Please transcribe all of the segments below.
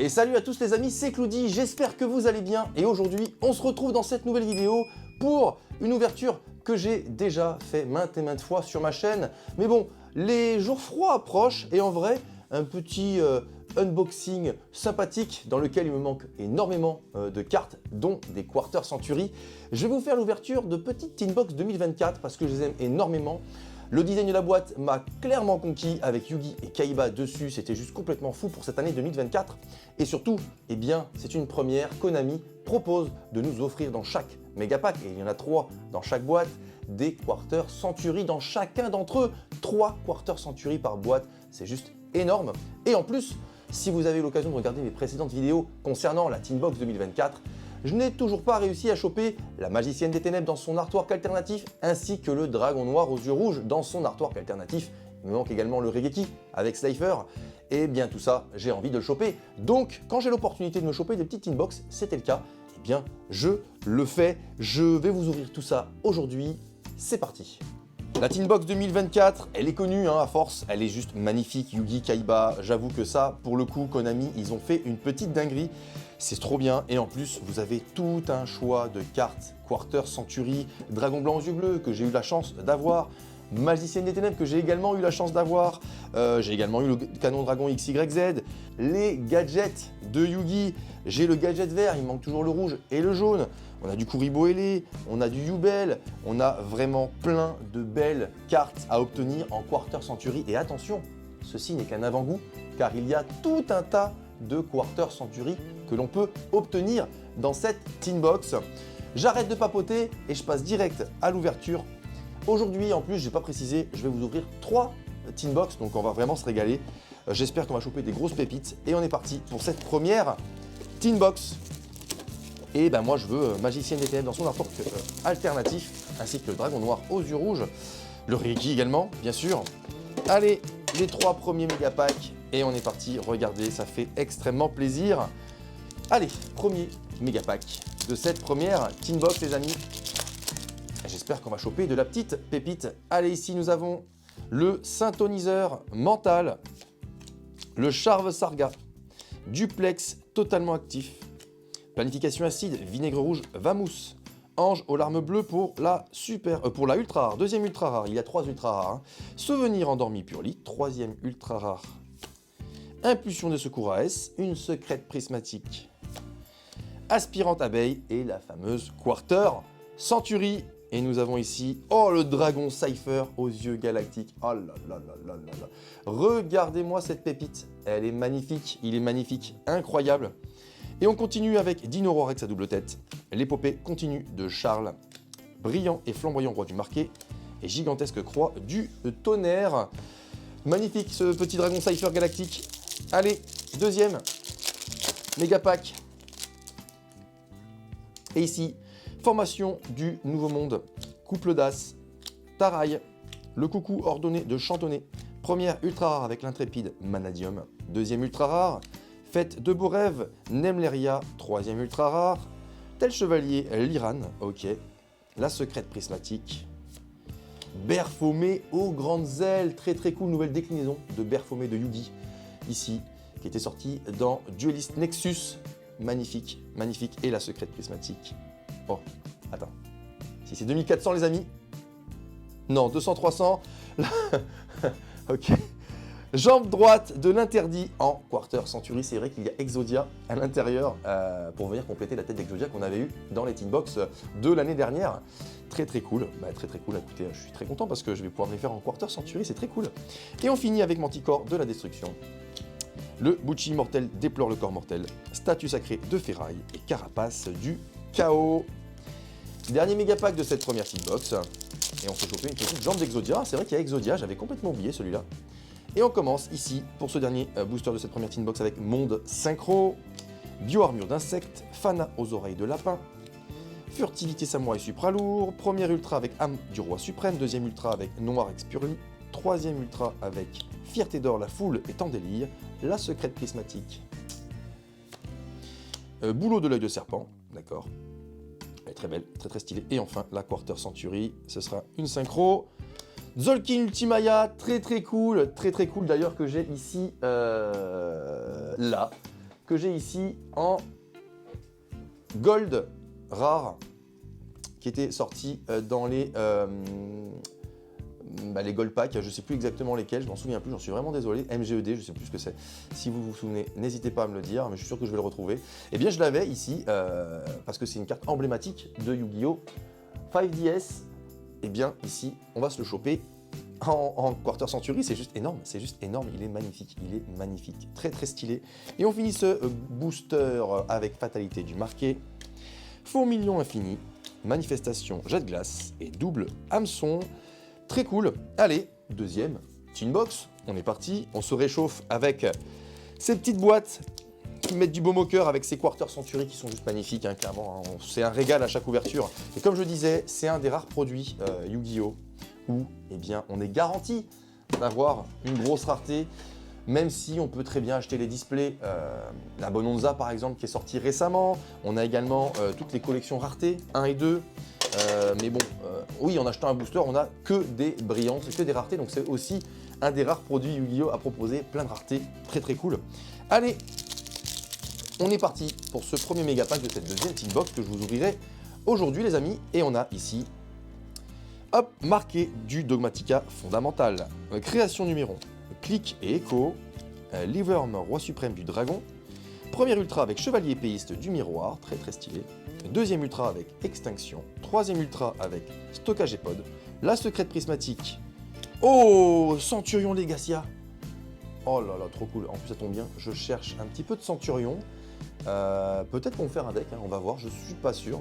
Et salut à tous les amis, c'est Cloudy, j'espère que vous allez bien et aujourd'hui on se retrouve dans cette nouvelle vidéo pour une ouverture que j'ai déjà fait maintes et maintes fois sur ma chaîne. Mais bon, les jours froids approchent et en vrai, un petit unboxing sympathique dans lequel il me manque énormément de cartes, dont des Quarter Century. Je vais vous faire l'ouverture de petites Tinbox 2024 parce que je les aime énormément. Le design de la boîte m'a clairement conquis avec Yugi et Kaiba dessus, c'était juste complètement fou pour cette année 2024. Et surtout, eh bien, c'est une première, Konami propose de nous offrir dans chaque mégapack, et il y en a 3 dans chaque boîte, des Quarter Century dans chacun d'entre eux. 3 Quarter Century par boîte, c'est juste énorme. Et en plus, si vous avez eu l'occasion de regarder mes précédentes vidéos concernant la Tinbox 2024, je n'ai toujours pas réussi à choper la Magicienne des Ténèbres dans son artwork alternatif, ainsi que le Dragon Noir aux yeux rouges dans son artwork alternatif. Il me manque également le Regeki avec Slifer, et bien tout ça, j'ai envie de le choper. Donc, quand j'ai l'opportunité de me choper des petites Tinbox, c'était le cas, eh bien, je le fais. Je vais vous ouvrir tout ça aujourd'hui. C'est parti. La Tinbox 2024, elle est connue à force, elle est juste magnifique, Yugi, Kaiba, j'avoue que ça, pour le coup, Konami, ils ont fait une petite dinguerie, c'est trop bien, et en plus, vous avez tout un choix de cartes, Quarter Century, Dragon Blanc aux yeux bleus, que j'ai eu la chance d'avoir, Magicienne des Ténèbres, que j'ai également eu la chance d'avoir, j'ai également eu le Canon Dragon XYZ, les gadgets de Yugi, j'ai le gadget vert, il me manque toujours le rouge et le jaune, on a du Kuribo Ailé, on a du Yubel, on a vraiment plein de belles cartes à obtenir en Quarter Century. Et attention, ceci n'est qu'un avant-goût, car il y a tout un tas de Quarter Century que l'on peut obtenir dans cette Tinbox. J'arrête de papoter et je passe direct à l'ouverture. Aujourd'hui, en plus, je n'ai pas précisé, je vais vous ouvrir 3 Tinbox, donc on va vraiment se régaler. J'espère qu'on va choper des grosses pépites et on est parti pour cette première Tinbox. Et ben moi je veux Magicienne des Ténèbres dans son artwork alternatif, ainsi que le Dragon Noir aux yeux rouges, le Reiki également, bien sûr. Allez, les 3 premiers mégapacks et on est parti. Regardez, ça fait extrêmement plaisir. Allez, premier mégapack de cette première Tinbox, les amis. J'espère qu'on va choper de la petite pépite. Allez, ici nous avons le Synthoniseur mental, le Charve Sarga, Duplex totalement actif, Planification acide, vinaigre rouge, Vamousse, Ange aux larmes bleues pour la ultra rare, deuxième ultra rare, il y a 3 ultra rares. Hein. Souvenir endormi Purely, troisième ultra rare. Impulsion de secours AS, une secrète prismatique. Aspirante abeille et la fameuse Quarter Century. Et nous avons ici, oh, le Dragon Cypher aux yeux galactiques. Oh là là là là là là. Regardez-moi cette pépite, elle est magnifique, il est magnifique, incroyable. Et on continue avec Dino Rex à double tête, l'épopée continue de Charles, brillant et flamboyant roi du marqué, et gigantesque croix du tonnerre. Magnifique ce petit Dragon Cypher galactique. Allez, deuxième mégapack. Et ici, formation du Nouveau Monde, couple d'As, Taraï, le coucou ordonné de Chantonnet, première ultra rare avec l'intrépide Manadium, deuxième ultra rare, Fête de beaux rêves, Nemleria, troisième ultra rare, tel chevalier Liran, ok, la secrète prismatique, Berfomé aux grandes ailes, très très cool, nouvelle déclinaison de Berfomé de Yugi, ici, qui était sortie dans Duelist Nexus, magnifique, magnifique, et la secrète prismatique. Oh, attends, si c'est 2400 les amis, non, 200-300, ok. Jambe droite de l'interdit en Quarter Century. C'est vrai qu'il y a Exodia à l'intérieur pour venir compléter la tête d'Exodia qu'on avait eue dans les Tinbox de l'année dernière. Très très cool. Bah, très très cool. Écoutez, je suis très content parce que je vais pouvoir me les faire en Quarter Century. C'est très cool. Et on finit avec Manticore de la destruction. Le Bucci mortel déplore le corps mortel. Statue sacrée de ferraille et carapace du chaos. Dernier mégapack de cette première Tinbox. Et on s'est chopé une petite jambe d'Exodia. C'est vrai qu'il y a Exodia. J'avais complètement oublié celui-là. Et on commence ici pour ce dernier booster de cette première Tinbox avec Monde Synchro, Bio-armure d'insectes, Fana aux oreilles de lapin, Furtivité samouraï supralourd, premier ultra avec âme du roi suprême, deuxième ultra avec Noir Expurli, troisième ultra avec Fierté d'or, la foule est en délire, la secrète prismatique, Boulot de l'œil de serpent, d'accord, elle est très belle, très très stylée, et enfin la Quarter Century, ce sera une synchro. Zolkin Ultimaya, très très cool d'ailleurs que j'ai ici, là, que j'ai ici en gold rare, qui était sorti dans les gold packs, je ne sais plus exactement lesquels, je m'en souviens plus, j'en suis vraiment désolé, MGED, je ne sais plus ce que c'est. Si vous vous souvenez, n'hésitez pas à me le dire, mais je suis sûr que je vais le retrouver. Eh bien je l'avais ici, parce que c'est une carte emblématique de Yu-Gi-Oh! 5DS. Eh bien ici, on va se le choper en Quarter Century, c'est juste énorme, il est magnifique, très très stylé. Et on finit ce booster avec fatalité du marqué, fourmilion infini, manifestation jet de glace et double hameçon. Très cool. Allez, deuxième tin box. On est parti. On se réchauffe avec ces petites boîtes qui mettent du baume au cœur avec ces Quarter Century qui sont juste magnifiques, hein, clairement. Hein. C'est un régal à chaque ouverture. Et comme je disais, c'est un des rares produits Yu-Gi-Oh! Où eh bien, on est garanti d'avoir une grosse rareté, même si on peut très bien acheter les displays. La Bonanza, par exemple, qui est sortie récemment. On a également toutes les collections rareté 1 et 2. Mais bon, oui, en achetant un booster, on n'a que des brillances, que des raretés. Donc c'est aussi un des rares produits Yu-Gi-Oh! À proposer, plein de raretés, très très cool. Allez, on est parti pour ce premier méga pack de cette deuxième tin box que je vous ouvrirai aujourd'hui, les amis. Et on a ici, hop, marqué du Dogmatika fondamental. Création numéro, clic et écho, Liverm, roi suprême du dragon. Premier ultra avec chevalier épéiste du miroir, très très stylé. Deuxième ultra avec extinction. Troisième ultra avec stockage et pod. La secrète prismatique. Oh, Centurion Legacia. Oh là là, trop cool. En plus, ça tombe bien. Je cherche un petit peu de Centurion. Peut-être qu'on va faire un deck, hein, on va voir. Je suis pas sûr,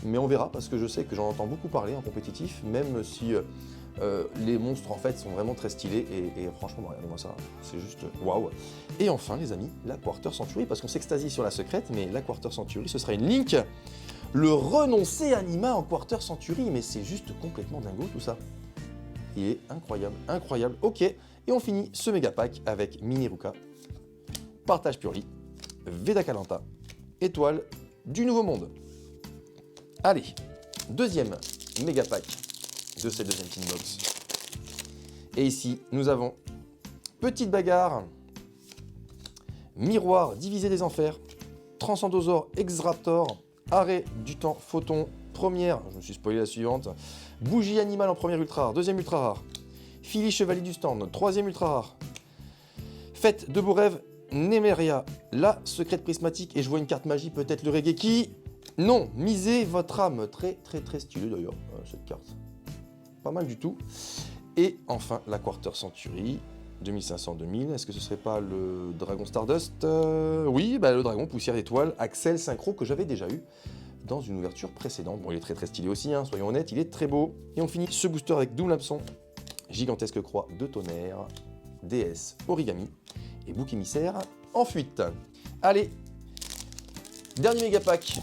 mais on verra parce que je sais que j'en entends beaucoup parler en compétitif, même si les monstres en fait sont vraiment très stylés et franchement, regardez-moi ça, c'est juste waouh. Et enfin, les amis, la Quarter Century, parce qu'on s'extasie sur la secrète, mais la Quarter Century, ce sera une Link. Le renoncé anima en Quarter Century, mais c'est juste complètement dingo tout ça. Il est incroyable, incroyable. Ok, et on finit ce méga pack avec Miniruka, Partage Purely, Veda Kalanta, Étoile du Nouveau Monde. Allez, deuxième méga pack de cette deuxième tin box. Et ici, nous avons Petite Bagarre, Miroir Divisé des Enfers, Transcendosaure Ex-Raptor, Arrêt du Temps Photon, première, je me suis spoilé la suivante, Bougie Animale en première ultra rare, deuxième ultra rare, Philly Chevalier du Stand, troisième ultra rare, Fête de beaux rêves, Nemeria, la secrète prismatique, et je vois une carte magie, peut-être le Regeki. Non, misez votre âme, très très très stylé d'ailleurs, cette carte. Pas mal du tout. Et enfin, la Quarter Century, 2500-2000. Est-ce que ce serait pas le Dragon Stardust? Oui, bah, le Dragon Poussière d'étoile, Axel Synchro, que j'avais déjà eu dans une ouverture précédente. Bon, il est très très stylé aussi, hein, soyons honnêtes, il est très beau. Et on finit ce booster avec double hameçon, gigantesque croix de tonnerre, déesse origami et bouc émissaire en fuite. Allez, dernier méga pack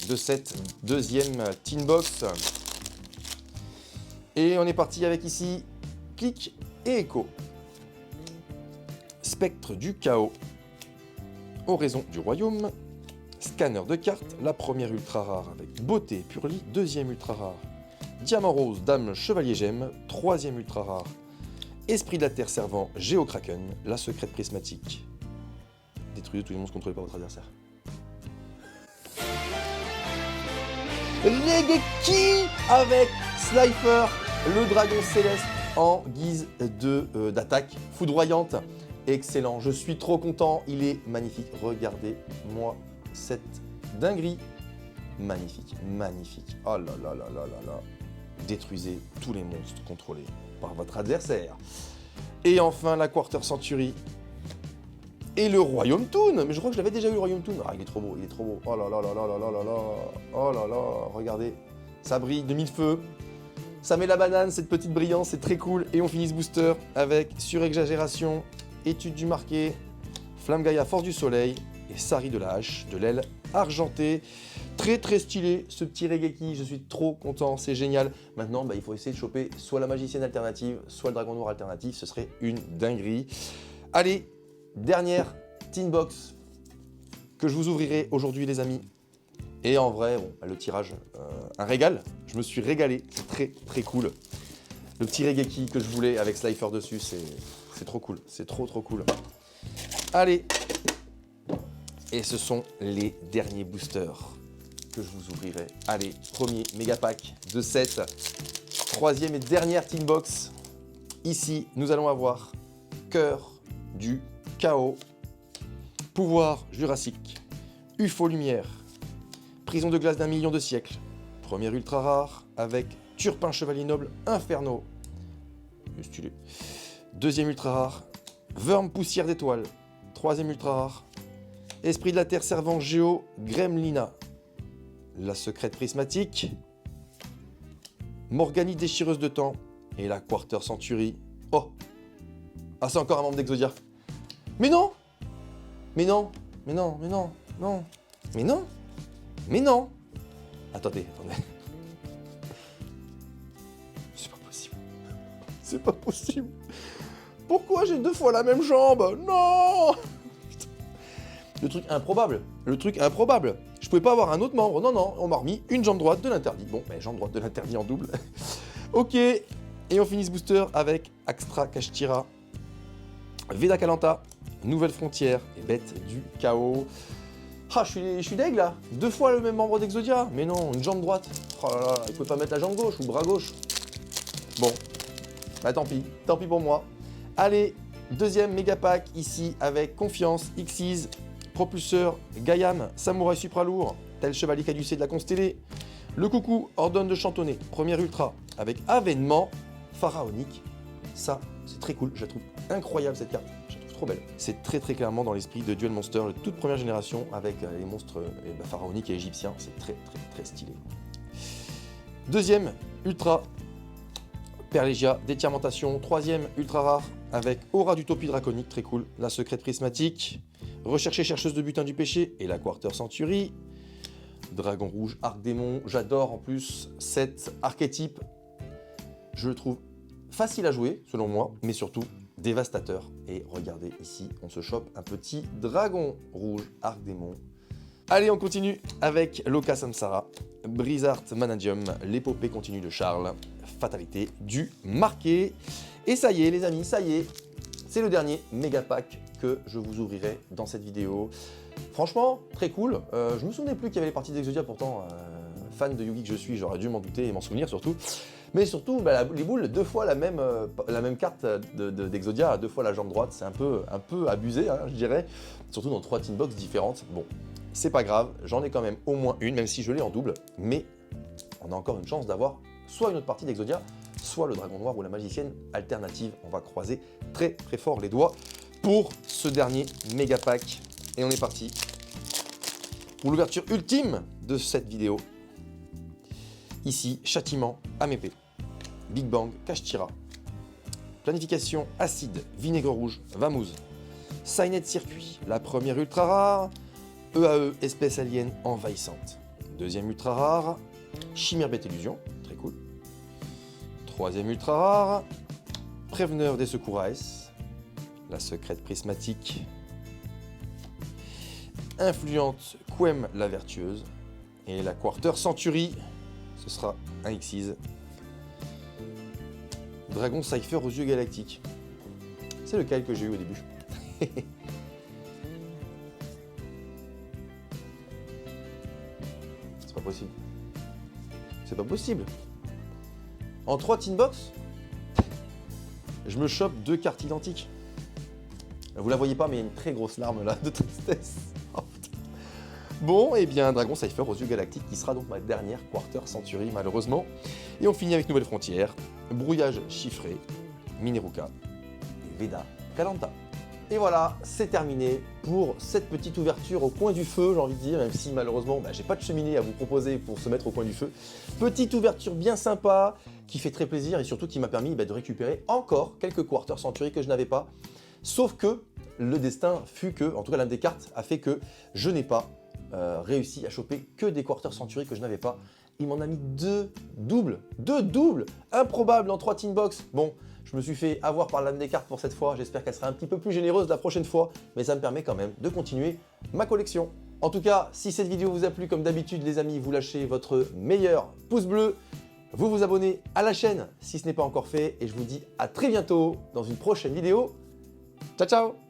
de cette deuxième tin box. Et on est parti avec ici, clic et écho. Spectre du chaos, oraison du royaume, scanner de cartes, la première ultra rare avec beauté purlie, deuxième ultra rare, diamant rose, dame chevalier gemme, troisième ultra rare, esprit de la terre servant, géokraken, la secrète prismatique. Détruisez tous les monstres contrôlés par votre adversaire. Regeki avec Slifer, le dragon céleste en guise d'attaque foudroyante. Excellent, je suis trop content, il est magnifique. Regardez-moi cette dinguerie. Magnifique, magnifique. Oh là là là là là là. Détruisez tous les monstres contrôlés par votre adversaire. Et enfin la Quarter Century. Et le Royaume Toon. Mais je crois que je l'avais déjà eu le Royaume Toon. Ah, il est trop beau, il est trop beau. Oh là là là là là là là là. Oh là là, regardez. Ça brille de mille feux. Ça met la banane, cette petite brillance, c'est très cool. Et on finit ce booster avec surexagération, étude du marqué, Flamme Gaïa, force du soleil et Sari de la hache, de l'aile argentée. Très très stylé ce petit Regeki, je suis trop content, c'est génial. Maintenant, il faut essayer de choper soit la magicienne alternative, soit le dragon noir alternatif, ce serait une dinguerie. Allez, dernière tin box que je vous ouvrirai aujourd'hui, les amis. Et en vrai, bon, le tirage, un régal. Je me suis régalé, c'est très très cool. Le petit Regeki que je voulais avec Slifer dessus, c'est trop cool. C'est trop trop cool. Allez, Et ce sont les derniers boosters que je vous ouvrirai. Allez, premier méga pack de 7. Troisième et dernière team box. Ici, nous allons avoir Cœur du Chaos, Pouvoir Jurassique, UFO Lumière, Prison de glace d'un million de siècles, premier ultra rare avec Turpin Chevalier Noble Inferno, stylé. Deuxième ultra rare, Worm Poussière d'étoile, troisième ultra rare, Esprit de la Terre Servant Géo Gremlina, la secrète prismatique, Morganie déchireuse de temps et la Quarter Century. Oh, ah, c'est encore un membre d'Exodia. Mais non, mais non, mais non, mais non, non, mais non, mais non. Attendez. C'est pas possible. C'est pas possible. Pourquoi j'ai 2 fois la même jambe? Non. Le truc improbable. Le truc improbable. Je pouvais pas avoir un autre membre. Non, non, on m'a remis une jambe droite de l'interdit. Bon, ben, jambe droite de l'interdit en double. Ok. Et on finit ce booster avec Axtra Kashtira, Veda Kalanta, Nouvelle Frontière et Bête du Chaos. Ah, je suis deg là. 2 fois le même membre d'Exodia. Mais non, une jambe droite. Oh là là, il pouvait pas mettre la jambe gauche ou le bras gauche. Bon, bah tant pis pour moi. Allez, deuxième méga pack ici avec Confiance, Xyz, Propulseur, Gaiam, Samouraï Supralourd, tel Chevalier Caducé de la Constellée, Le Coucou, ordonne de chantonner, premier ultra avec Avènement, Pharaonique. Ça, c'est très cool, je la trouve incroyable cette carte, je la trouve trop belle. C'est très clairement dans l'esprit de Duel Monster, la toute première génération avec les monstres pharaoniques et égyptiens, c'est très stylé. Deuxième ultra, Perlégia, Détiamentation, troisième ultra rare avec Aura d'Utopie Draconique, très cool, la secrète prismatique, Rechercher chercheuse de butin du péché et la Quarter Century, Dragon Rouge, Arc Démon, j'adore en plus cet archétype, je le trouve facile à jouer selon moi, mais surtout dévastateur. Et regardez ici, on se chope un petit Dragon Rouge, Arc Démon. Allez, on continue avec Loka Samsara, Blizzard Managium, l'épopée continue de Charles, Fatalité du Marqué. Et ça y est les amis, ça y est, c'est le dernier méga pack que je vous ouvrirai dans cette vidéo. Franchement, très cool. Je me souvenais plus qu'il y avait les parties d'Exodia, pourtant, fan de Yu-Gi que je suis, j'aurais dû m'en douter et m'en souvenir surtout. Mais surtout, bah, les boules, 2 fois la même carte d'Exodia, 2 fois la jambe droite, c'est un peu abusé, hein, je dirais. Surtout dans 3 team box différentes. Bon, c'est pas grave, j'en ai quand même au moins une, même si je l'ai en double. Mais on a encore une chance d'avoir soit une autre partie d'Exodia, soit le Dragon Noir ou la Magicienne alternative. On va croiser très fort les doigts pour ce dernier méga pack. Et on est parti pour l'ouverture ultime de cette vidéo. Ici, Châtiment, Amépée, Big Bang, Kashtira, Planification, Acide, Vinaigre Rouge, Vamouze, Signet Circuit, la première ultra rare, EAE, Espèce Alien Envahissante. Deuxième ultra rare, Chimère Bête Illusion, très cool. Troisième ultra rare, Préveneur des Secours AS, la secrète prismatique, Influente, Quem la Vertueuse, et la Quarter Century, ce sera un Xyz. Dragon Cypher aux yeux galactiques. C'est lequel que j'ai eu au début. C'est pas possible. C'est pas possible. En 3 teen box, je me chope 2 cartes identiques. Vous la voyez pas, mais il y a une très grosse larme là de tristesse. Oh, putain. Bon, et bien Dragon Cypher aux yeux galactiques qui sera donc ma dernière Quarter Century malheureusement. Et on finit avec Nouvelle Frontière, Brouillage chiffré, Mineruka et Veda Kalanta. Et voilà, c'est terminé pour cette petite ouverture au coin du feu, j'ai envie de dire, même si malheureusement j'ai pas de cheminée à vous proposer pour se mettre au coin du feu. Petite ouverture bien sympa, qui fait très plaisir et surtout qui m'a permis de récupérer encore quelques Quarter Century que je n'avais pas. Sauf que le destin fut que, en tout cas l'un des cartes a fait que je n'ai pas réussi à choper que des Quarter Century que je n'avais pas. Il m'en a mis 2 doubles, improbables en 3 teen box. Bon, je me suis fait avoir par l'âme des cartes pour cette fois, j'espère qu'elle sera un petit peu plus généreuse la prochaine fois, mais ça me permet quand même de continuer ma collection. En tout cas, si cette vidéo vous a plu, comme d'habitude les amis, vous lâchez votre meilleur pouce bleu, vous vous abonnez à la chaîne si ce n'est pas encore fait, et je vous dis à très bientôt dans une prochaine vidéo. Ciao ciao!